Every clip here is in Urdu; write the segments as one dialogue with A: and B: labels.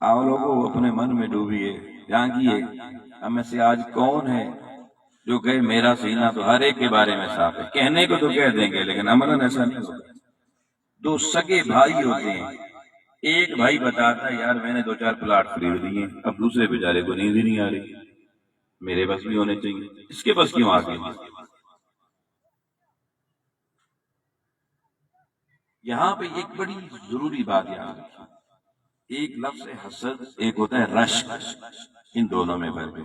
A: آپ لوگوں کو اپنے من میں ڈوبیے، جانگیے ہم میں سے آج کون ہے جو کہے میرا سینہ تو ہر ایک کے بارے میں صاف ہے۔ کہنے کو تو کہہ دیں گے لیکن عملاً ایسا نہیں ہوتا۔ دو سگے بھائی ہوتے ہیں، ایک بھائی بتاتا ہے یار میں نے 2-4 پلاٹ خرید لیے، اب دوسرے بیچارے کو نیند ہی نہیں آ رہی، میرے پاس بھی ہونے چاہیے، اس کے پاس کیوں آ گئے؟ یہاں پہ ایک بڑی ضروری بات یاد رکھیں، ایک لفظ ہے حسد، ایک ہوتا ہے رشک، ان دونوں میں فرق ہے۔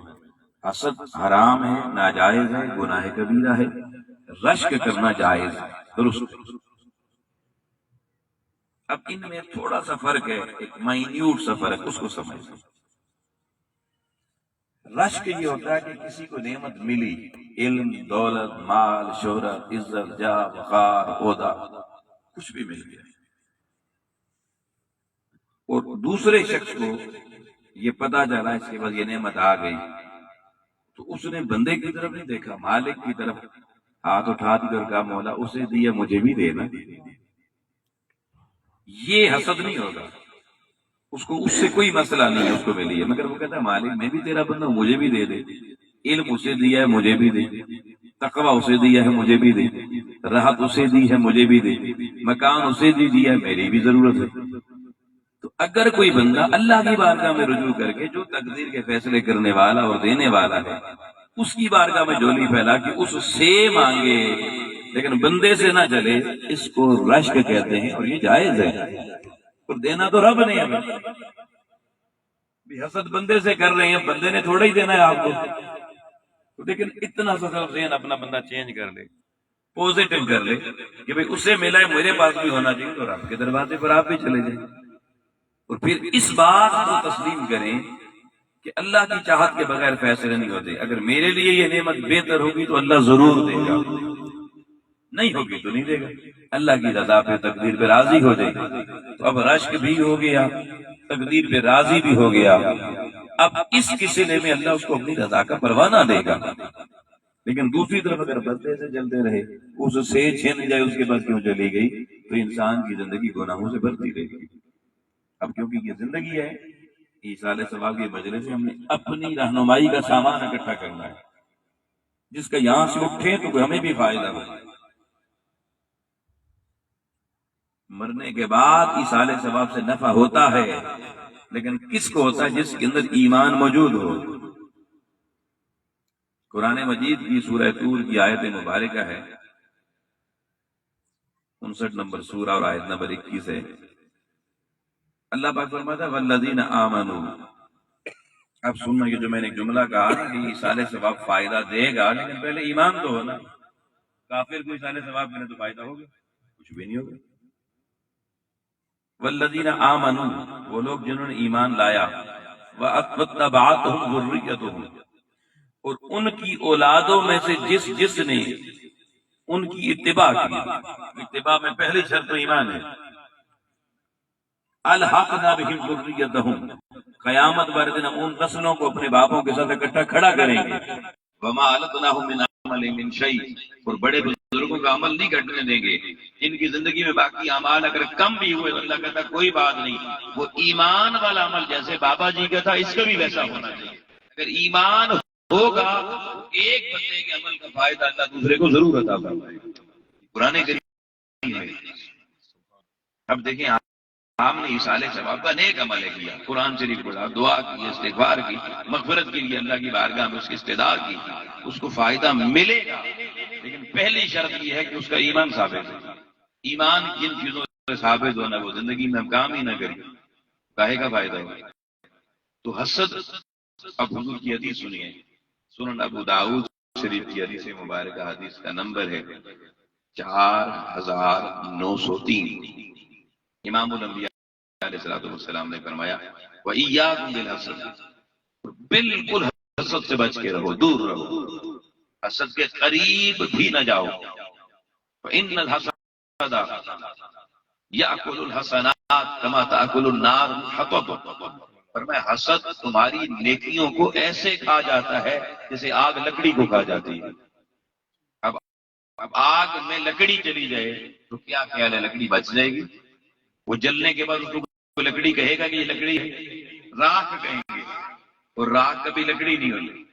A: حسد حرام ہے، ناجائز ہے، گناہ کبیرہ ہے، رشک کرنا جائز ہے، درست۔ اب ان میں تھوڑا سا فرق ہے، ایک مائنیوٹ سا فرق، اس کو سمجھیں۔ رشک یہ ہوتا ہے کہ کسی کو نعمت ملی، علم، دولت، مال، شہرت، عزت، جاہ، وقار، عہدہ، کچھ بھی مل گیا، اور دوسرے شخص کو یہ پتا چلا اس کے بعد یہ نعمت آ گئی، تو اس نے بندے کی طرف نہیں دیکھا، مالک کی طرف ہاتھ اٹھا دیا اور کہا مولا اسے دیا مجھے بھی دینا۔ یہ حسد نہیں ہوگا، اس کو اس سے کوئی مسئلہ نہیں ہے، اس کو ملی ہے، مگر وہ کہتا ہے مالک میں بھی تیرا بندہ ہوں، مجھے بھی دے دے، علم اسے دیا ہے مجھے بھی دے، تقوی اسے دیا ہے مجھے بھی دے، راحت اسے دی ہے مجھے بھی دے، مکان اسے دی دیا ہے میری بھی ضرورت ہے۔ تو اگر کوئی بندہ اللہ کی بارگاہ میں رجوع کر کے جو تقدیر کے فیصلے کرنے والا اور دینے والا ہے اس کی بارگاہ میں جولی پھیلا کے اس سے مانگے لیکن بندے سے نہ چلے، اس کو رشک کہتے ہیں، اور یہ جائز ہے، اور دینا تو رب نے ہمیں۔ حسد بندے سے کر رہے ہیں، بندے نے تھوڑا ہی دینا ہے آپ کو، لیکن اتنا سا ذہن اپنا بندہ چینج کر لے، پوزیٹو کر لے کہ بھئی اسے ملا ہے میرے پاس بھی ہونا چاہیے، تو رب کے دروازے پر آپ بھی چلے جائیں، اور پھر اس بات کو تسلیم کریں کہ اللہ کی چاہت کے بغیر فیصلے نہیں ہوتے۔ اگر میرے لیے یہ نعمت بہتر ہوگی تو اللہ ضرور دے گا، نہیں ہوگی تو نہیں دے گا، اللہ کی رضا پہ تقدیر پہ راضی ہو جائے گی۔ تو اب رشک بھی ہو گیا، تقدیر پہ راضی بھی ہو گیا، اب اس سلسلے میں اللہ اس کو اپنی رضا کا پروانہ دے گا۔ لیکن دوسری طرف اگر بدلے سے چلتے رہے، اس سے چھن جائے اس کے پاس کیوں چلی گئی، تو انسان کی زندگی گناہوں سے بھرتی رہے گی۔ اب کیونکہ یہ زندگی ہے، ایصال ثواب کے مجلس سے ہم نے اپنی رہنمائی کا سامان اکٹھا کرنا ہے، جس کا یہاں سے اٹھے تو ہمیں بھی فائدہ ہو۔ مرنے کے بعد ایصال ثواب سے نفع ہوتا ہے، لیکن کس کو ہوتا ہے؟ جس کے اندر ایمان موجود ہو۔ قرآن مجید کی سورہ طور کی آیت مبارکہ ہے، 59 نمبر سورہ اور آیت نمبر 21 ہے۔ اللہ پاک فرماتا ہے والذین آمنوا، اب سننا یہ جو میں نے جملہ کہا نا کہ ایصال ثواب فائدہ دے گا، لیکن پہلے ایمان تو ہونا۔ کافر کو ایصال ثواب کرنے تو فائدہ ہوگا؟ کچھ بھی نہیں ہوگا۔ والذین آمنوا، وہ لوگ جنہوں نے ایمان لایا، واتبعتہم ذریتہم، اور ان کی اولادوں میں سے جس نے ان کی اتباع کی، اتباع میں پہلی شرط تو ایمان ہے، الحقنا بہم ذریتہم، قیامت والے دن ہم ان نسلوں کو اپنے باپوں کے ساتھ اکٹھا کھڑا کریں گے، وما علتناہم من عملہم من شیء، اور بڑے بزرگوں کا عمل نہیں گھٹنے دیں گے، ان کی زندگی میں باقی اعمال اگر کم بھی ہوئے اللہ کہتا کوئی بات نہیں، وہ ایمان والا عمل جیسے بابا جی کا تھا اس کا بھی ویسا ہونا چاہیے۔ اگر ایمان ہوگا تو ایک بندے کے عمل کا فائدہ اللہ دوسرے کو ضرور عطا فرمائے گا۔ قرآن کریم میں اب دیکھیں ہم نے ایصال ثواب کا نیک عمل کیا، قرآن شریف پڑھا، دعا کی، استغفار کی، مغفرت کے لیے اللہ کی بارگاہ میں اس کی استدعا کی، اس کو فائدہ ملے گا، لیکن پہلی شرط یہ ہے کہ اس کا ایمان ثابت ہے۔ ایمان جن چیزوں سے ثابت ہونا وہ زندگی میں ہم کام ہی نہ کریں، کاہے کا فائدہ ہو۔ تو حسد، اب حضور کی حدیث سنیے، سنن ابو داؤد شریف کی حدیث مبارکہ، حدیث کا نمبر ہے 4903۔ امام الانبیاء علیہ السلام نے فرمایا وَإِيَّاكُمْ بِالْحَسَدِ، بالکل حسد سے بچ کے رہو، دور رہو، حسد کے قریب بھی نہ جاؤ۔ فَإِنَّ الْحَسَدَ يَأْكُلُ الْحَسَنَاتِ كَمَا تَأْكُلُ النَّارُ الْحَطَبَ، فرمایا حسد تمہاری نیکیوں کو ایسے کھا جاتا ہے جیسے آگ لکڑی کو کھا جاتی ہے۔ اب آگ میں لکڑی چلی جائے تو کیا خیال ہے لکڑی بچ جائے گی؟ وہ جلنے کے بعد اس کو لکڑی کہے گا کہ یہ لکڑی ہے؟ راکھ کہیں گے، اور راکھ کبھی لکڑی نہیں ہوئی۔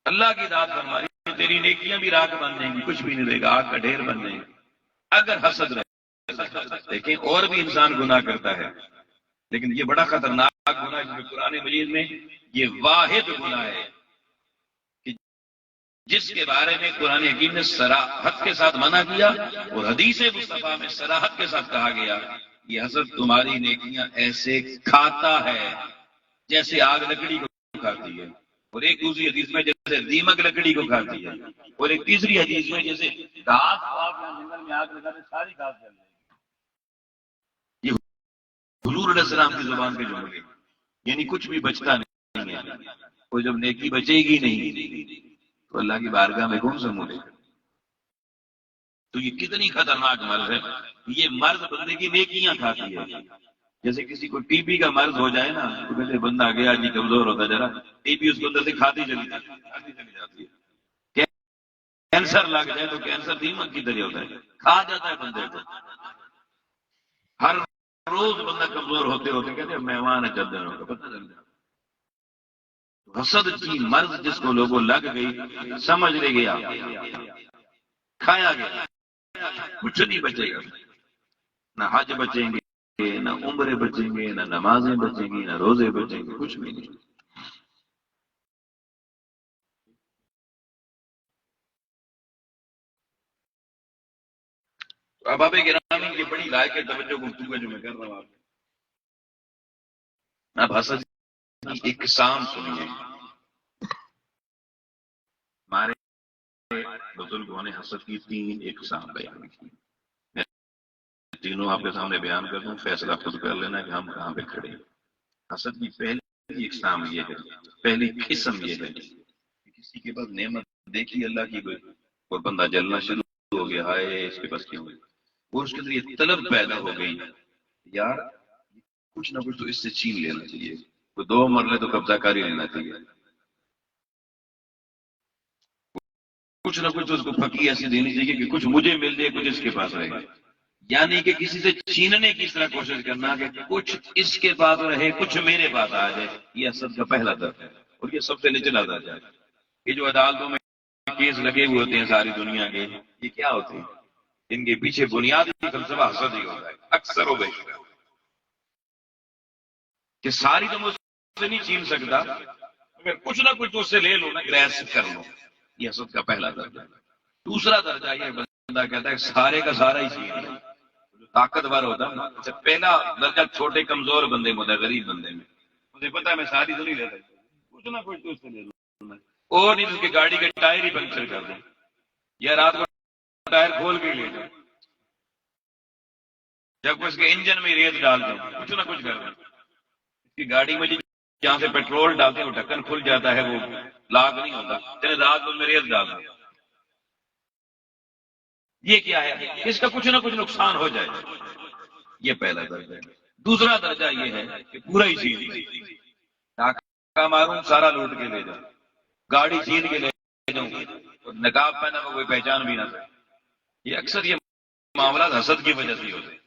A: اللہ کی ذات فرمائی تیری نیکیاں بھی راکھ بن جائیں گی، کچھ بھی نہیں رہے گا، آگ کا ڈھیر بن جائیں گے اگر حسد رہے۔ دیکھیں اور بھی انسان گناہ کرتا ہے، لیکن یہ بڑا خطرناک گناہ ہے، جس قرآن مجید میں یہ واحد گناہ ہے کہ جس کے بارے میں قرآن حکیم نے صراحت کے ساتھ منع کیا، اور حدیث مصطفیٰ میں صراحت کے ساتھ کہا گیا یہ حسد تمہاری نیکیاں ایسے کھاتا ہے جیسے آگ لکڑی کو کھاتی ہے، اور ایک دوسری حدیث میں جیسے دیمک لکڑی کو کھاتی ہے، اور ایک تیسری حدیث میں جیسے گھاس کو آپ جنگل میں آگ لگاتے ساری گھاس جل جائے گی۔ یہ حضور علیہ السلام کی زبان کے جملے، یعنی کچھ بھی بچتا نہیں ہے۔ وہ جب نیکی بچے گی نہیں تو اللہ کی بارگاہ میں کون سا مولے؟ تو یہ کتنی خطرناک مرض ہے۔ یہ مرض بندے کی نیکیاں کھاتی ہے۔ جیسے کسی کو ٹی بی کا مرض ہو جائے نا، تو کہتے بندہ گیا جی کمزور ہوتا جا رہا، ٹی بی اس کو اندر سے کھاتی چلی جاتی ہے۔ کینسر لگ جائے تو کینسر دیمک کی طرح ہوتا ہے، کھا جاتا ہے بندے کو۔ ہر روز بندہ کمزور ہوتے ہوتے کہتے ہیں مہمان ہے چل دنوں کا، پتہ چل جاتا۔ حسد کی مرض جس کو لوگوں لگ گئی، سمجھ لے گیا، کھایا گیا، کچھ نہیں بچے گا۔ نہ حج بچیں گے، نہ عمرے بچیں گے، نہ نمازیں بچیں گی، نہ روزے بچیں گے، کچھ بھی نہیں۔ اب آپ گرامی یہ بڑی لائق توجہ گفتگو ہے جو میں کر رہا ہوں آپ کو۔ اب حسد کی اقسام سنیے۔ ہمارے بزرگوں نے حسد کی 3 اقسام بیان کی، میں تینوں آپ کے سامنے بیان کر دوں، فیصلہ خود کر لینا کہ ہم کہاں پہ کھڑے ہیں۔ حسد کی پہلی اقسام یہ ہے، پہلی قسم یہ ہے کہ کسی کے پاس نعمت دیکھی اللہ کی گئی اور بندہ جلنا شروع ہو گیا، ہائے اس کے پاس کیوں ہوئی، اور اس کے اندر یہ طلب پیدا ہو گئی یار کچھ نہ کچھ تو اس سے چھین لینا چاہیے، کوئی 2 مرلے تو قبضہ کر ہی لینا چاہیے، کچھ نہ کچھ تو اس کو پھکی ایسی دینی چاہیے کہ کچھ مجھے مل جائے، کچھ اس کے پاس رہے گا۔ یعنی کہ کسی سے چھیننے کی اس طرح کوشش کرنا کہ کچھ اس کے پاس رہے، کچھ میرے پاس آ جائے، یہ حسد کا پہلا درجہ ہے، اور یہ سب سے نچلا درجہ ہے۔ یہ جو عدالتوں میں کیس لگے ہوئے ہوتے ہیں ساری دنیا کے، یہ کیا ہوتے ہیں؟ ان کے پیچھے بنیادی فلسفہ حسد ہی ہوتا ہے، اکثر ہو گئی کہ ساری تو مجھ سے نہیں چھین سکتا، اگر کچھ نہ کچھ اس سے لے لو نا، گریس کر لو، یہ حسد کا پہلا درجہ ہے۔ دوسرا درجہ یہ بندہ کہتا ہے سارے کا سارا ہی چھین لو، جو طاقتور ہوتا ہے نا، پہلا درجہ چھوٹے کمزور بندے میں ہوتا ہے، غریب بندے میں، مجھے پتا ہے میں ساری تو نہیں لے سکتا، کچھ نہ کچھ تو اس سے لے لو، اور نہیں اس کی گاڑی کے ٹائر ہی پنکچر کر دیں، یا رات کو ٹائر کھول کے لے جاؤ، جب اس کے انجن میں ریت ڈال دیں، کچھ نہ کچھ کر دیں، اس کی گاڑی میں جہاں سے پیٹرول ڈالتے ہیں وہ ڈھکن کھل جاتا ہے، وہ لاک نہیں ہوتا، چلے رات کو میں ریت ڈال دیں۔ یہ کیا ہے؟ اس کا کچھ نہ کچھ نقصان ہو جائے، یہ پہلا درجہ ہے۔ دوسرا درجہ یہ ہے کہ پورا ہی چھین ڈاکہ ماروں سارا لوٹ کے لے جاؤ، گاڑی چھین کے لے جاؤں، اور نقاب پہنا کوئی پہچان بھی نہ سکے۔ یہ اکثر یہ معاملات حسد کی وجہ سے ہوتے ہیں،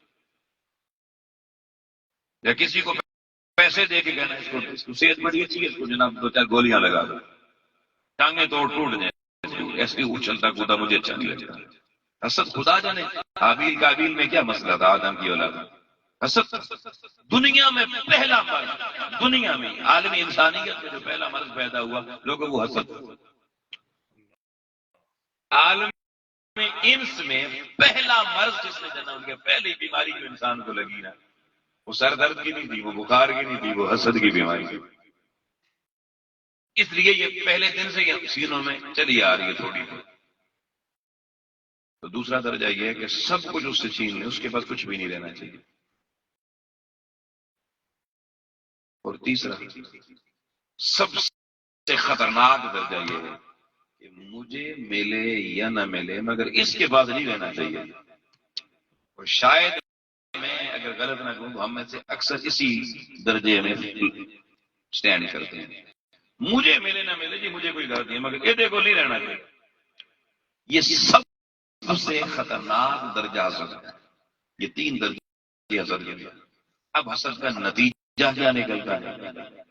A: یا کسی کو پیسے دے کے کہنا اس کو صحت بڑی اچھی ہے، اس کو جناب 2-4 گولیاں لگا دو، ٹانگیں توڑ ٹوٹ جائیں، ایسے اچھلتا کودا مجھے اچھا نہیں لگتا۔ حسد خدا جانے حابیل کابیل میں کیا مسئلہ تھا آدم کی اولاد میں۔ حسد دنیا میں پہلا مرض، دنیا میں عالمی انسانیت میں جو پہلا مرض پیدا ہوا لوگوں کو حسد، عالم انس میں پہلا مرض جس نے جنم لیا، پہلی بیماری جو انسان کو لگی نا، وہ سر درد کی نہیں تھی، وہ بخار کی نہیں تھی، وہ حسد کی بیماری تھی۔ اس لیے یہ پہلے دن سے یہ سینوں میں چلی آ رہی ہے تھوڑی تھوڑی۔ تو دوسرا درجہ یہ ہے کہ سب کچھ اس سے چھین لیں، اس کے پاس کچھ بھی نہیں رہنا چاہیے۔ اور تیسرا سب سے خطرناک درجہ یہ ہے کہ مجھے ملے یا نہ ملے مگر اس کے پاس نہیں رہنا چاہیے۔ اور شاید میں اگر غلط نہ کہوں تو ہم میں سے اکثر اسی درجے میں سٹینڈ کرتے ہیں، مجھے ملے نہ ملے جی مجھے کوئی غلط نہیں مگر یہ دیکھو نہیں رہنا چاہیے۔ یہ سب سے خطرناک درجہ حسد ہے۔ یہ 3 درجے حسد کے لیے۔ اب حسد کا نتیجہ کیا نکلتا ہے؟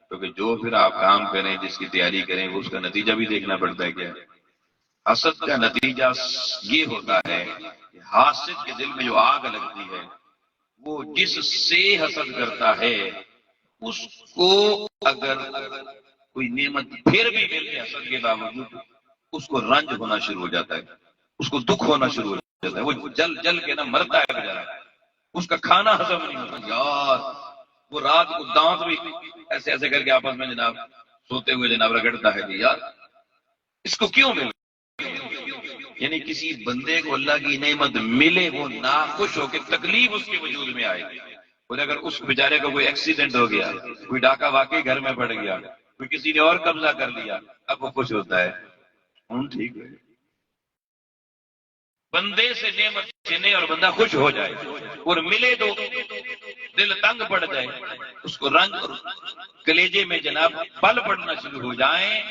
A: کیونکہ جو پھر آپ کام کریں، جس کی تیاری کریں، وہ اس کا نتیجہ بھی دیکھنا پڑتا ہے. کیا حسد کا نتیجہ یہ ہوتا ہے کہ حاسد کے دل میں جو آگ لگتی ہے، وہ جس سے حسد کرتا ہے اس کو اگر کوئی نعمت پھر بھی ملے حسد کے باوجود، اس کو رنج ہونا شروع ہو جاتا ہے، اس کو دکھ ہونا شروع ہو جاتا ہے، وہ جل جل کے نہ مرتا ہے بیچارہ، اس کا کھانا ہضم نہیں ہوتا. یار وہ رات کو دانت بھی ایسے ایسے کر کے آپس میں جناب سوتے ہوئے جناب رگڑتا ہے کہ یار اس کو کیوں مل. یعنی کسی بندے کو اللہ کی نعمت ملے، وہ ناخوش ہو کے تکلیف اس کے وجود میں آئے. اور اگر اس بیچارے کا کوئی ایکسیڈنٹ ہو گیا، کوئی ڈاکہ واقعی گھر میں پڑ گیا، کوئی کسی نے اور قبضہ کر لیا، اب وہ خوش ہوتا ہے. ٹھیک ہے، بندے سے نعمت چھینے اور بندہ خوش ہو جائے اور ملے تو دل تنگ پڑ جائے، اس کو رنج اور کلیجے میں جناب پل پڑنا شروع ہو جائیں،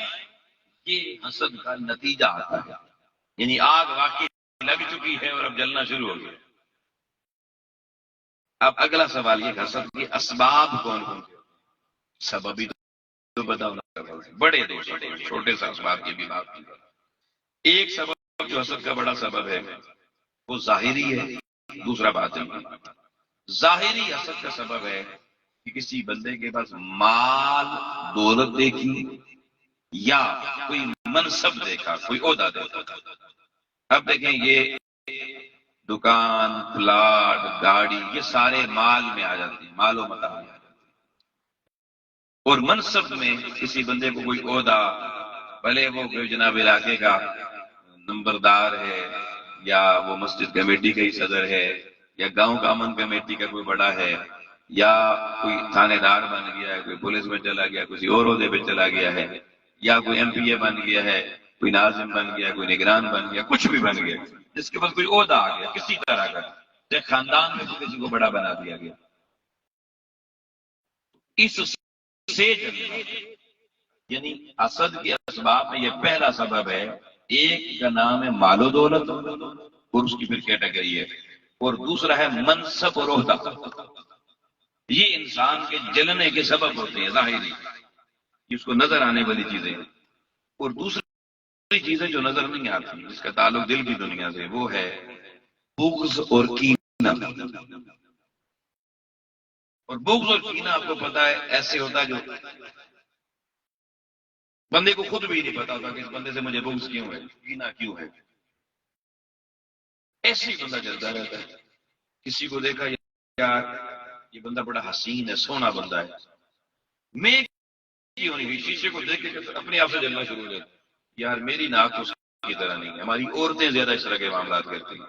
A: یہ حسد کا نتیجہ آتا ہے. یعنی آگ واقعی لگ چکی ہے اور اب جلنا شروع ہو گیا. اب اگلا سوال یہ، حسد کے اسباب کون کون سے؟ سبب ہی تو بتاؤ، بڑے دو چھوٹے سے اسباب کی بھی بات کی. ایک سبب جو حسد کا بڑا سبب ہے وہ ظاہری ہے، دوسرا باطنی. ظاہری حسد کا سبب ہے کہ کسی بندے کے پاس مال دولت دیکھی یا کوئی منصب دیکھا، کوئی عہدہ دیکھا. اب دیکھیں یہ دکان، پلاٹ، گاڑی، یہ سارے مال میں آ جاتے ہیں، مال و متاع میں آ جاتے ہیں. اور منصب میں کسی بندے کو کوئی عہدہ، بھلے وہ کوئی جناب علاقے کا نمبردار ہے یا وہ مسجد کمیٹی کا ہی صدر ہے یا گاؤں کا امن کمیٹی کا کوئی بڑا ہے یا کوئی تھانے دار بن گیا ہے، کوئی پولیس میں چلا گیا، کسی اور عہدے پہ چلا گیا ہے، یا کوئی ایم پی اے بن گیا ہے، کوئی ناظم بن گیا، کوئی نگران بن گیا، کچھ بھی بن گیا، جس کے پاس کوئی عہدہ آ گیا کسی طرح کا، چاہے خاندان میں کسی کو بڑا بنا دیا گیا، اس سے یعنی حسد کے اسباب میں یہ پہلا سبب ہے. ایک کا نام ہے مال و دولت اور اس کی پھر کیٹیگری ہے، اور دوسرا ہے منصب اور عہدہ. یہ انسان کے جلنے کے سبب ہوتے ہیں ظاہری، اس کو نظر آنے والی چیزیں. اور دوسری چیزیں جو نظر نہیں آتی، جس کا تعلق دل کی دنیا سے، وہ ہے بغض اور کینہ. اور بغض اور کینہ آپ کو پتا ہے ایسے ہوتا ہے جو بندے کو خود بھی نہیں پتا ہوتا کہ اس بندے سے مجھے بغض کیوں ہے، کینہ کیوں ہے. ایسے ہی بندہ چلتا رہتا ہے. کسی کو دیکھا یار یہ بندہ بڑا حسین ہے، سونا بندہ ہے، میں کیوں نہیں، شیشے کو دیکھ کے اپنے آپ سے جلنا شروع ہو جاتا یار میری ناک اس کی طرح نہیں ہے. ہماری عورتیں زیادہ اس طرح کے معاملات کرتی ہیں،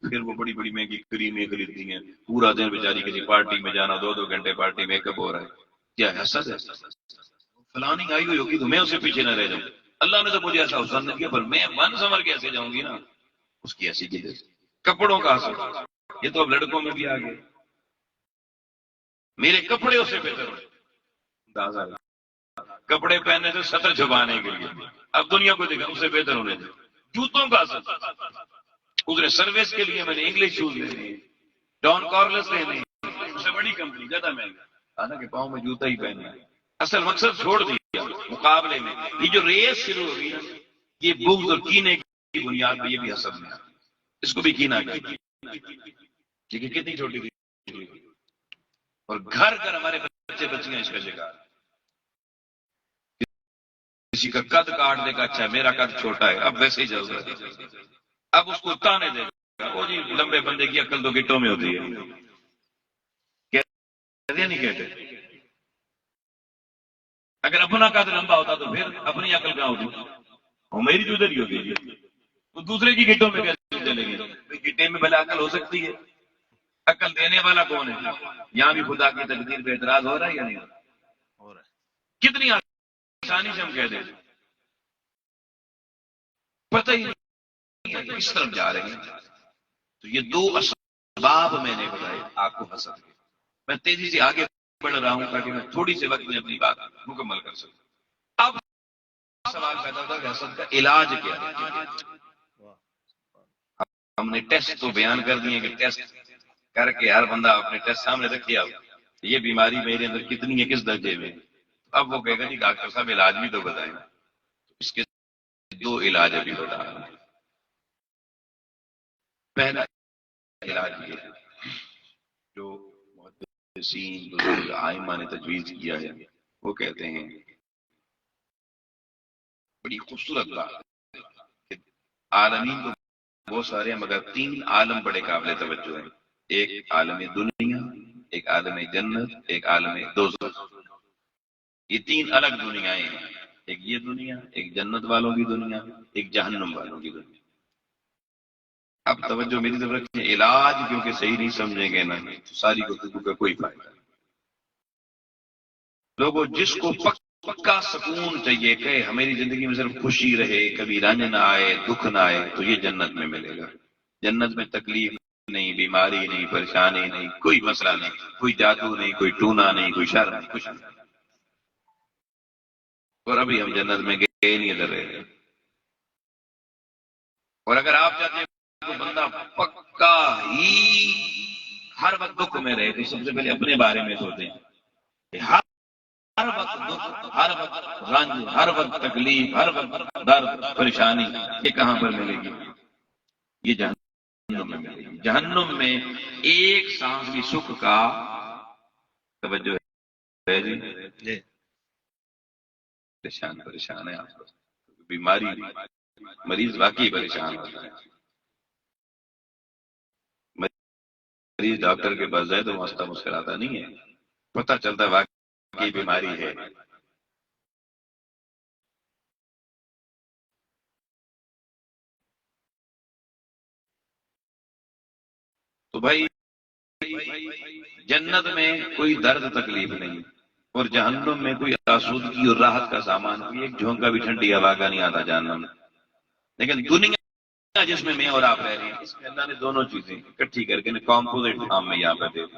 A: پھر وہ بڑی بڑی مہنگی کریمیں خریدتی ہیں، پورا دن بیچاری کسی پارٹی میں جانا، 2 گھنٹے پارٹی میک اپ ہو رہا ہے. کیا حسد ہے؟ فلانی آئی ہوئی ہوگی تو میں اسے پیچھے نہ رہ جاؤں. اللہ نے تو مجھے ایسا حسن نہیں کیا، پر میں من سمر کے ایسے جاؤں گی نا، اس کی ایسی چیز. کپڑوں کا حسد، یہ تو اب لڑکوں میں بھی آ گیا، میرے کپڑے اسے بہتر ہو، کپڑے پہننے سے سطر چھپانے کے لیے اب دنیا کو دیکھا اسے بہتر ہونے دے. جوتوں کا حسد، اس نے سروس کے لیے میں نے انگلش شوز لینے، ڈان کارلس لینے، اس سے بڑی کمپنی زیادہ مہنگا، حالانکہ پاؤں میں جوتا ہی پہننا ہے. اصل مقصد چھوڑ دیا مقابلے میں. یہ جو ریس شروع ہوگی نا، یہ بغض اور کینے کی بنیاد پہ یہ بھی حسد میں، اس کو بھی کینا کہتے ہیں. لیکن کتنی چھوٹی تھی، اور گھر گھر ہمارے بچے بچیاں اس کا شکار. کسی کا قد کاٹ دے گا، اچھا میرا قد چھوٹا ہے، اب ویسے ہی چل رہا ہے، اب اس کو تانے دے گا، وہ جی لمبے بندے کی عقل تو گٹوں میں ہوتی ہے. کہتے نہیں کہتے، اگر اپنا قد لمبا ہوتا تو پھر اپنی عقل کہاں ہوتی، اور میری تو ادھر ہی ہوتی ہے، تو دوسرے کی گٹوں میں کیسے چلے گی؟ گٹے میں بھلا عقل ہو سکتی ہے، عقل دینے والا کون ہے؟ یہاں بھی خدا کی تقدیر پہ اعتراض ہو رہا ہے یا نہیں ہو رہا ہے؟ کتنی آسانی سے ہم کہہ دیں، پتہ ہی نہیں کس طرف جا رہے ہیں. تو یہ 2 اسباب میں نے بتائے آپ کو حسد کے. میں تیزی سے آگے بڑھ رہا ہوں تاکہ میں تھوڑی سے وقت میں اپنی بات مکمل کر سکوں. اب سوال پیدا ہوتا ہے کہ حسد کا علاج کیا ہے. ہم نے ٹیسٹ تو بیان کر دیے کہ ٹیسٹ کر کے ہر بندہ اپنے ٹیسٹ سامنے رکھے. یہ بیماری میرے اندر کتنی ہے، کس درجے میں. اب وہ کہے گا جی ڈاکٹر صاحب علاج بھی تو بتائیں. اس کے دو علاج ابھی بتا رہا ہوں. پہلا علاج یہ ہے جو محدثین بزرگ ائمہ نے تجویز کیا ہے، وہ کہتے ہیں بڑی خوبصورت بات ہے. عالمین کو بہت سارے ہیں مگر تین عالم بڑے قابل توجہ ہیں. ایک عالم دنیا، ایک عالم جنت، ایک عالم دوزخ. یہ تین الگ دنیایں ہیں. ایک یہ دنیا، ایک جنت والوں کی دنیا، ایک جہنم والوں کی دنیا. اب توجہ میری طرف رکھیں، علاج کیونکہ صحیح نہیں سمجھیں گے نا تو ساری گفتگو کا کوئی فائدہ نہیں. لوگوں جس کو پکا سکون چاہیے کہ ہماری زندگی میں صرف خوشی رہے، کبھی رنج نہ آئے، دکھ نہ آئے، تو یہ جنت میں ملے گا. جنت میں تکلیف نہیں، بیماری نہیں، پریشانی نہیں، کوئی مسئلہ نہیں، کوئی جادو نہیں، کوئی ٹونا نہیں، کوئی شر نہیں، کچھ نہیں. اور ابھی ہم جنت میں گئے نہیں ادھر رہے. اور اگر آپ چاہتے ہیں تو بندہ پکا ہی ہر وقت دکھ میں رہے تو سب سے پہلے اپنے بارے میں سوچیں کہ ہر وقت دکھ، ہر وقت رنج، ہر وقت تکلیف، ہر وقت درد، پریشانی، یہ کہاں پر ملے گی؟ یہ جہنم میں ملے گی. جہنم میں ایک سانس بھی سکھ کا توجہ ہے جی. پریشان ہے آپ کو بیماری، مریض واقعی پریشان ہوتا ہے. مریض ڈاکٹر کے پاس جائے تو واسطہ مسکراتا نہیں ہے، پتہ چلتا ہے واقعی بیماری ہے. تو بھائی جنت میں کوئی درد تکلیف نہیں، اور جہنم میں کوئی آسودگی اور راحت کا سامان، کوئی ایک جھونکا بھی ٹھنڈی ہوا کا نہیں آتا جہنم میں. لیکن دنیا جس میں اور آپ رہ رہے ہیں اس میں اللہ نے دونوں چیزیں اکٹھی کر کے کمپوزٹ فارم میں یہاں پہ دے دی.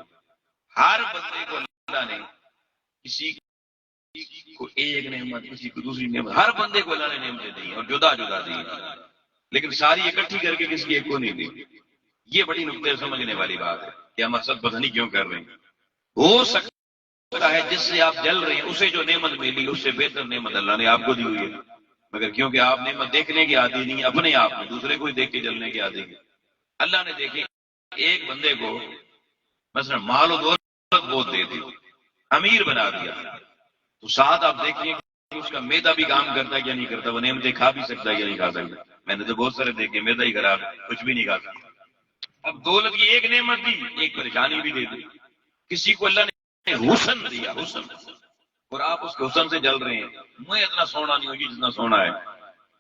A: ہر بندے کو اللہ نے کسی کو ایک نعمت، کسی کو دوسری نعمت، ہر بندے کو اللہ نے نعمتیں دی اور جدا جدا دی، لیکن ساری اکٹھی کر کے کسی ایک کو نہیں دی. یہ بڑی نقطے سمجھنے والی بات ہے کہ ہم مقصد پتہ نہیں کیوں کر رہے ہیں. ہو سکتا ہے جس سے آپ جل رہے ہیں اسے جو نعمت ملی اس سے بہتر نعمت اللہ نے آپ کو دی ہوئی ہے، مگر کیونکہ آپ نعمت دیکھنے کی عادی نہیں، اپنے آپ میں دوسرے کو دیکھ کے جلنے کی عادی ہے. اللہ نے دیکھے ایک بندے کو مثلا مال و دولت بہت دے دی، امیر بنا دیا، تو ساتھ آپ دیکھیے کہ اس کا میدا بھی کام کرتا ہے یا نہیں کرتا، وہ نعمتیں کھا بھی سکتا ہے یا نہیں کھا سکتا. میں نے تو بہت سارے دیکھے میدا ہی خراب، کچھ بھی نہیں کھا سکتا. اب دولت کی ایک نعمت دی، ایک پریشانی بھی دے دی. کسی کو اللہ نے حسن دیا، حسن، اور آپ اس کے حسن سے جل رہے ہیں. میں اتنا سونا نہیں ہوں جی جتنا سونا ہے.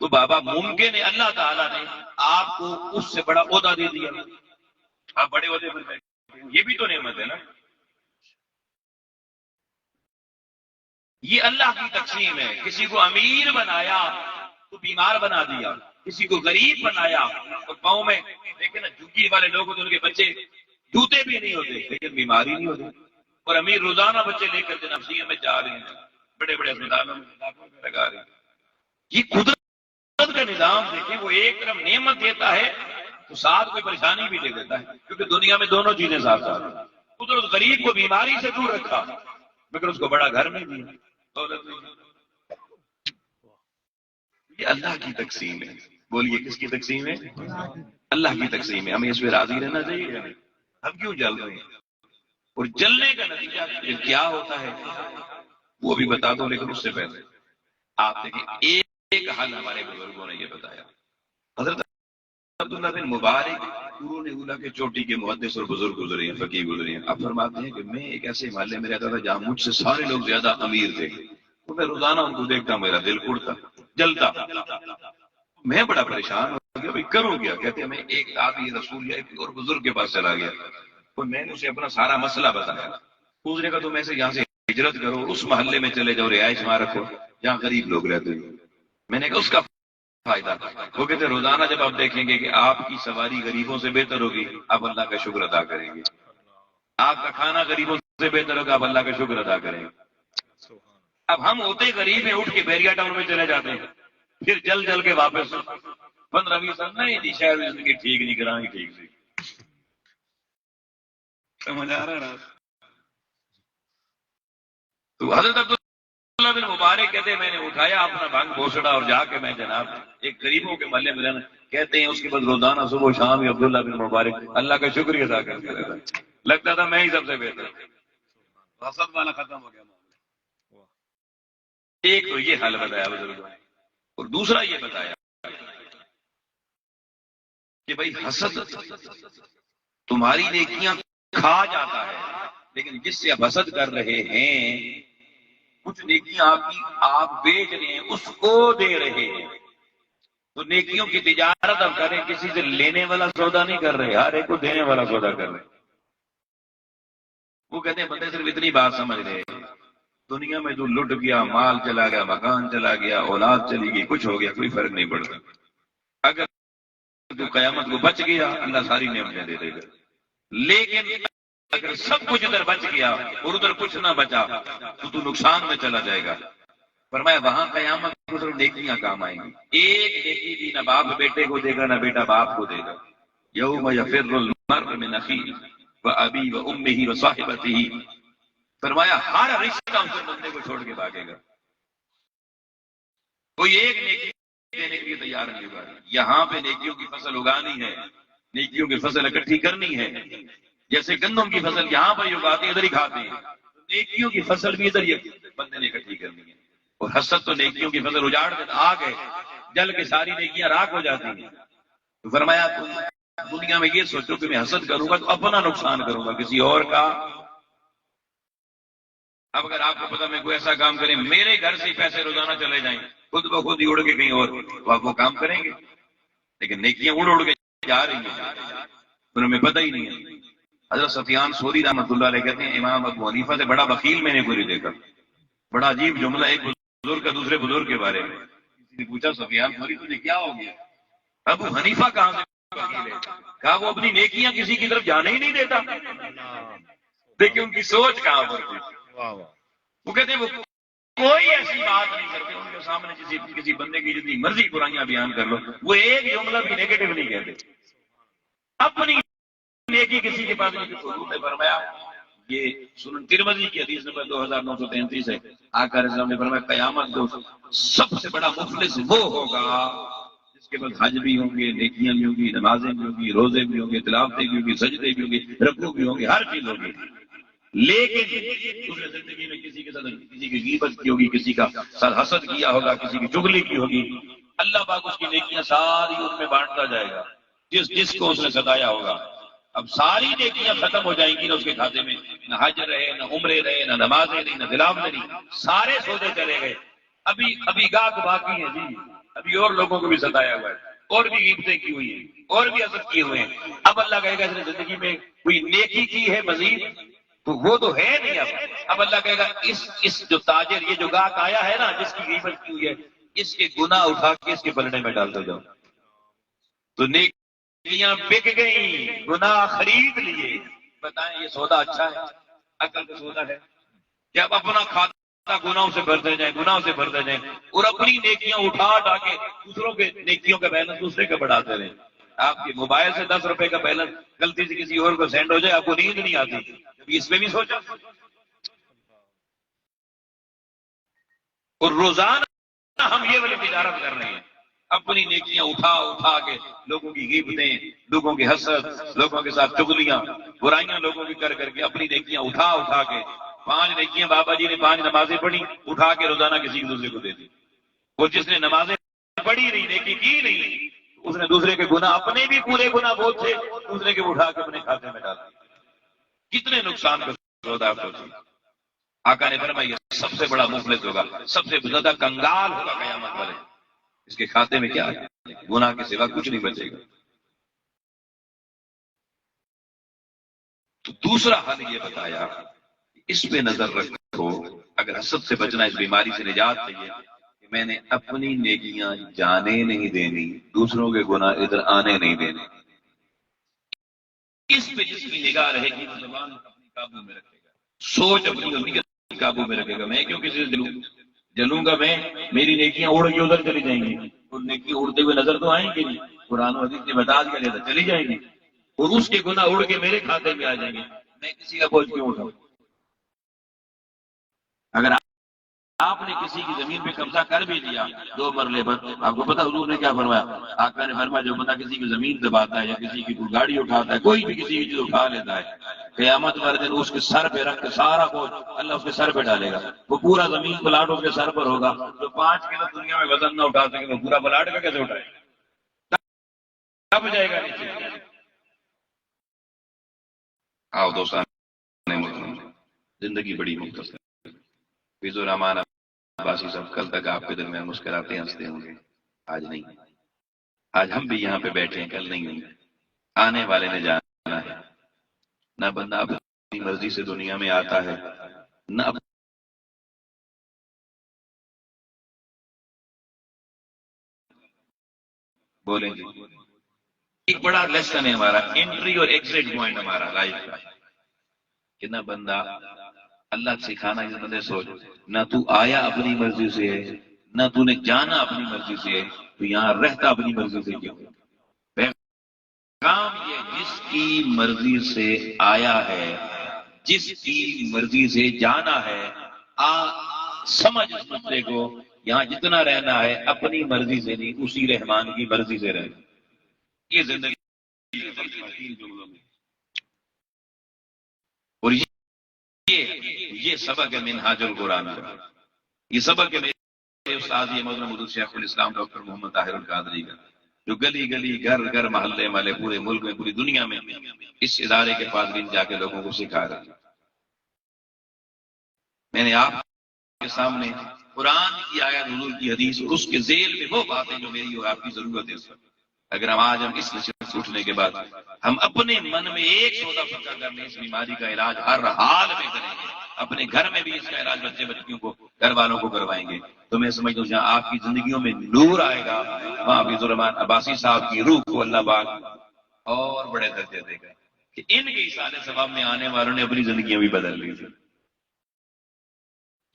A: تو بابا ممکن ہے اللہ تعالیٰ نے آپ کو اس سے بڑا عہدہ دے دیا، آپ بڑے عہدے پر بیٹھے، یہ بھی تو نعمت ہے نا. یہ اللہ کی تقسیم ہے. کسی کو امیر بنایا تو بیمار بنا دیا، کسی کو غریب بنایا تو پاؤں میں دیکھیں نا جھگی والے لوگ ہوتے ان کے بچے جوتے بھی نہیں ہوتے لیکن بیماری نہیں ہوتی. اور امیر روزانہ بچے لے کر جنافسیہ میں جا رہے ہیں، بڑے بڑے اسپتالوں میں لگا رہے ہیں. یہ قدرت کا نظام دیکھیں، وہ ایک طرف نعمت دیتا ہے تو ساتھ کوئی پریشانی بھی دے دیتا ہے، کیونکہ دنیا میں دونوں چیزیں ساتھ ساتھ ہیں. قدرت غریب کو بیماری سے دور رکھا مگر اس کو بڑا گھر نہیں دیا، دولت نہیں دی. یہ اللہ کی تقسیم ہے. بولیے کس کی تقسیم ہے؟ اللہ کی تقسیم ہے. ہمیں اس پہ راضی رہنا چاہیے. ہم کیوں جل رہے ہیں؟ اور جلنے کا نتیجہ کیا ہوتا ہے وہ بھی بتا دو، لیکن اس سے پہلے آپ دیکھیں ایک حل ہمارے بزرگوں نے یہ بتایا. حضرت عبداللہ بن مبارک قرون اولیٰ کے چوٹی کے محدث اور بزرگ گزرے ہیں، فقیہ گزرے ہیں. اب فرماتے ہیں کہ میں ایک ایسے محلے میں رہتا تھا جہاں مجھ سے سارے لوگ زیادہ امیر تھے، تو میں روزانہ ان کو دیکھتا میرا دل اڑتا، جلتا. میں بڑا پریشان ہو گیا، بھائی کروں کیا؟ کہتے ہیں میں ایک تابعی رسول یا ایک اور بزرگ کے پاس چلا گیا، تو میں نے اسے اپنا سارا مسئلہ بتایا. پوچھنے کا تم ایسے یہاں سے ہجرت کرو، اس محلے میں چلے جاؤ، رہائش وہاں رکھو جہاں غریب لوگ رہتے ہیں. میں نے کہا اس کا فائدہ؟ وہ کہتے روزانہ جب آپ دیکھیں گے کہ آپ کی سواری غریبوں سے بہتر ہوگی آپ اللہ کا شکر ادا کریں گے، آپ کا کھانا غریبوں سے بہتر ہوگا آپ اللہ کا شکر ادا کریں گے. اب ہم ہوتے غریب ہیں، اٹھ کے بیریا ٹاؤن میں چلے جاتے ہیں، پھر جل جل کے واپس 15-20 سال نہیں جی شہر میں زندگی ٹھیک نہیں کرائیں گے، ٹھیک سے سمجھ آ رہا ہے. تو حضرت عبداللہ بن مبارک کہتے ہیں میں نے اٹھایا اپنا بھنگ بھوسڑا اور جا کے میں جناب ایک غریبوں کے محلے میں رہنا، کہتے ہیں اس کے بعد روزانہ صبح و شام عبداللہ بن مبارک اللہ کا شکریہ ادا کرتے رہتا، لگتا تھا میں ہی سب سے بہتر، حسد والا ختم ہو گیا معاملہ۔ ایک تو یہ حال بتایا بزرگوں نے، اور دوسرا یہ بتایا کہ بھائی حسد تمہاری نیکیاں کھا جاتا ہے، لیکن جس سے آپ حسد کر رہے ہیں کچھ نیکیاں آپ بیچ رہے ہیں، اس کو دے رہے ہیں، تو نیکیوں کی تجارت اب کریں، کسی سے لینے والا سودا نہیں کر رہے، ہر ایک کو دینے والا سودا کر رہے۔ وہ کہتے ہیں بندے صرف اتنی بات سمجھ رہے دنیا میں جو لٹ گیا، مال چلا گیا، مکان چلا گیا، اولاد چلی گئی، کچھ ہو گیا، کوئی فرق نہیں پڑتا، اگر تو قیامت کو بچ گیا اللہ ساری نعمتیں دے دے گا، لیکن اگر سب کچھ ادھر بچ گیا اور ادھر کچھ نہ بچا تو نقصان میں چلا جائے گا۔ فرمایا وہاں قیامت کو صرف نیکیاں کام آئیں گی، ایک نیکی بھی نہ باپ بیٹے کو دے گا نہ بیٹا باپ کو دے گا۔ یوم یفر المرء من اخیہ وابی وامہ وصاحبتہ، فرمایا ہر رشتہ اس بندے کو چھوڑ کے بھاگے گا، کوئی ایک نیکی دینے کے لیے تیار نہیں ہوگا۔ یہاں پہ نیکیوں کی فصل اگانی ہے، نیکیوں کی فصل اکٹھی کرنی ہے، جیسے گندم کی فصل یہاں پر اگاتے ادھر ہی کھاتے ہیں، نیکیوں کی فصل بھی ادھر ہی بندے نے اکٹھی کرنی ہے۔ اور حسد تو نیکیوں کی فصل اجاڑ دیتا، آگ ہے، جل کے ساری نیکیاں راکھ ہو جاتی ہیں۔ تو فرمایا تم دنیا میں یہ سوچو کہ میں حسد کروں گا تو اپنا نقصان کروں گا، کسی اور کا۔ اب اگر آپ کو پتا میں کوئی ایسا کام کریں میرے گھر سے پیسے روزانہ چلے جائیں خود بخود ہی اڑ کے کہیں اور، تو آپ وہ کام کریں گے، لیکن نیکیاں اڑ کے جا رہی ہیں، انہیں میں پتہ ہی نہیں ہے۔ حضرت سفیان ثوری رحمۃ اللہ علیہ کہتے ہیں امام ابو حنیفہ سے بڑا بخیل میں نے کوئی دیکھا۔ بڑا عجیب جملہ ایک بزرگ کا دوسرے بزرگ کے بارے میں، کسی نے پوچھا سفیان ثوری تجھے کیا ہو گیا؟ ابو حنیفہ کہاں سے بخیل ہے؟ کہا وہ اپنی نیکیاں کسی کی طرف جانے ہی نہیں دیتا، دیکھیں ان کی سوچ کہاں پر تھی۔ وہ کہتے ہیں وہ کوئی ایسی بات نہیں کرتے ان کے سامنے، کسی بندے کی جتنی مرضی برائیاں بیان کر لو وہ ایک جملہ بھی نیگیٹو نہیں کہتے، اپنی نیکی کسی کے پاس نہیں۔ حضور نے فرمایا، یہ سنن ترمذی کی حدیث نمبر 2933 ہے، آقا رسول نے فرمایا قیامت کو سب سے بڑا مفلس وہ ہوگا جس کے پاس حج بھی ہوں گے، نیکیاں بھی ہوں گی، نمازیں بھی ہوں گی، روزے بھی ہوں گے، تلاوتیں بھی ہوں گی، سجدے بھی ہوں گے، رکوع بھی ہوں گے، ہر چیز ہوگی، لیکن اس نے زندگی میں کسی کے ساتھ کسی کی غیبت کی ہوگی، کسی کا ساتھ حسد کیا ہوگا، کسی کی چغلی کی ہوگی، اللہ پاک اس کی نیکیاں ساری ان میں بانٹتا جائے گا جس جس کو اس نے ستایا ہوگا۔ اب ساری نیکیاں ختم ہو جائیں گی نہ اس کے کھاتے میں، نہ حج رہے، نہ عمرے رہے، نہ نمازیں رہی، نہ تلاوتیں رہی، سارے سودے چلے گئے۔ ابھی گاہک باقی ہیں جی، ابھی اور لوگوں کو بھی ستایا ہوا ہے، اور بھی غیبتیں کی ہوئی ہیں، اور بھی حسد کیے ہوئے ہیں۔ اب اللہ کہے گا اس نے زندگی میں کوئی نیکی کی ہے مزید، تو وہ تو ہے نہیں۔ اب اللہ کہے گا اس جو تاجر، یہ جو گاہک آیا ہے نا جس کی غیبت کی ہوئی ہے، اس کے گناہ اٹھا کے اس کے پلڑے میں ڈالتے جاؤ۔ تو نیکیاں بک گئی، گناہ خرید لیے۔ بتائیں یہ سودا اچھا ہے؟ عقل کا سودا ہے کہ آپ اپنا کھاتا گناہوں سے بھرتے جائیں، گناہوں سے بھرتے جائیں، اور اپنی نیکیاں اٹھا کے دوسروں کے نیکیوں کا بیلنس دوسرے کا بڑھاتے رہیں۔ آپ کے موبائل سے 10 روپے کا بیلنس غلطی سے کسی اور کو سینڈ ہو جائے، آپ کو نیند نہیں آتی، کبھی اس پہ بھی سوچا؟ اور روزانہ ہم یہ والی تجارت کر رہے ہیں، اپنی نیکیاں اٹھا کے لوگوں کی غیبتیں، لوگوں کی حسد، لوگوں کے ساتھ چغلیاں، برائیاں لوگوں کی کر کے اپنی نیکیاں اٹھا کے 5 نیکیاں بابا جی نے 5 نمازیں پڑھی، اٹھا کے روزانہ کسی دوسرے کو دے دی۔ وہ جس نے نمازیں پڑھی نہیں، نیکی کی نہیں، اس نے دوسرے کے گناہ، اپنے بھی پورے گناہ بہت تھے، دوسرے کے اٹھا کے اپنے کھاتے میں ڈال دی۔ کتنے نقصان کا سودا آپ سوچیں۔ آقا نے فرمایا سب سے بڑا مفلس ہوگا، سب سے زیادہ کنگال ہوگا قیامت والے، اس کے کھاتے میں کیا ہے؟ گناہ کے سوا کچھ نہیں بچے گا۔ تو دوسرا حل یہ بتایا، اس پہ نظر رکھو، اگر حسد سے بچنا، اس بیماری سے نجات چاہیے کہ میں نے اپنی نیکیاں جانے نہیں دینی، دوسروں کے گناہ ادھر آنے نہیں دینے۔ اس پہ جس کی نگاہ رہے گی زبان اپنی قابو میں رکھے گا، سوچ اپنی نیت قابو میں رکھے گا۔ میں کیوں کسی سے جلوں گا؟ میں میری نیکیاں اڑ کے ادھر چلی جائیں گی، اور نیکیاں اڑتے ہوئے نظر تو آئیں گی نہیں، قرآن و حدیث نے بتا دیا جاتا چلی جائیں گی، اور اس کے گناہ اڑ کے میرے کھاتے میں آ جائیں گے، میں کسی کا بوجھ کیوں اٹھاؤں؟ اگر آپ نے کسی کی زمین پہ قبضہ کر بھی لیا 2 مرلے پر، آپ کو پتا حضور نے کیا فرمایا؟ آقا نے فرمایا جو بندہ کسی کی زمین دباتا ہے یا کسی کی کوئی گاڑی اٹھاتا ہے، کوئی بھی کسی کی چیز اٹھا لیتا ہے، قیامت والے دن اس کے سر پہ رکھ کے سارا کچھ اللہ اس کے سر پہ ڈالے گا. وہ پورا زمین پلاٹ اس کے سر پر ہوگا. جو 5 کلو دنیا میں وزن نہ اٹھا سکے وہ پورا پلاٹ کا کیسے اٹھائے؟ کب جائے گا نیچے؟ آؤ دوستان، زندگی بڑی مختصر. فیض الرحمان عباسی صاحب کل تک آپ کے درمیان مسکراتے ہنستے ہوں گے، آج نہیں. آج ہم بھی یہاں پہ بیٹھے ہیں، کل نہیں ہوں گے. آنے والے نے جانا ہے. نہ بندہ اپنی مرضی سے دنیا میں آتا ہے، نہ بولیں گے. ایک بڑا لیسن ہے ہمارا، انٹری اور ایگزٹ پوائنٹ ہمارا لائف کا، کہ نہ بندہ اللہ سکھانا ہے بندے سوچ، نہ تو آیا اپنی مرضی سے ہے، نہ تو نے جانا اپنی مرضی سے ہے، تو یہاں رہتا اپنی مرضی سے کیوں؟ پیغام یہ جس کی مرضی سے آیا ہے، جس کی مرضی سے جانا ہے، سمجھ اس مسئلے کو، یہاں جتنا رہنا ہے اپنی مرضی سے نہیں، اسی رحمان کی مرضی سے رہنا. یہ زندگی اور یہ سبق ہے منہاج القرآن کا. یہ سبق ہے میرے استاد یہ محترم شیخ الاسلام ڈاکٹر محمد طاہر القادری کا، جو گلی گلی گھر گھر محلے والے پورے ملک میں پوری دنیا میں اس ادارے کے فاضلین جا کے لوگوں کو سکھا رہے ہیں. میں نے آپ کے سامنے قرآن کی آیت، حضور کی حدیث اور اس کے ذیل میں وہ باتیں جو میری اور آپ کی ضرورت ہے. اگر ہم آج اس نشست سے اٹھنے کے بعد ہم اپنے من میں ایک سودا پکا کر لیں، اس بیماری کا علاج ہر حال میں کریں گے، اپنے گھر میں بھی اس کا علاج بچے بچیوں کو، گھر والوں کو کروائیں گے، تو میں سمجھتا ہوں جہاں آپ کی زندگیوں میں نور آئے گا، وہاں فیض الرحمان عباسی صاحب کی روح کو اللہ پاک اور بڑے درجے دے گا کہ ان کے اشارے ثواب میں آنے والوں نے اپنی زندگیاں بھی بدل لی.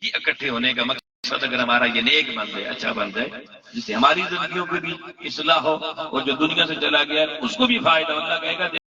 A: یہ اکٹھے ہونے کا مقصد اگر ہمارا یہ نیک بند ہے، اچھا بند ہے، جس سے ہماری زندگیوں کو بھی اصلاح ہو اور جو دنیا سے چلا گیا اس کو بھی فائدہ. اللہ کہے گا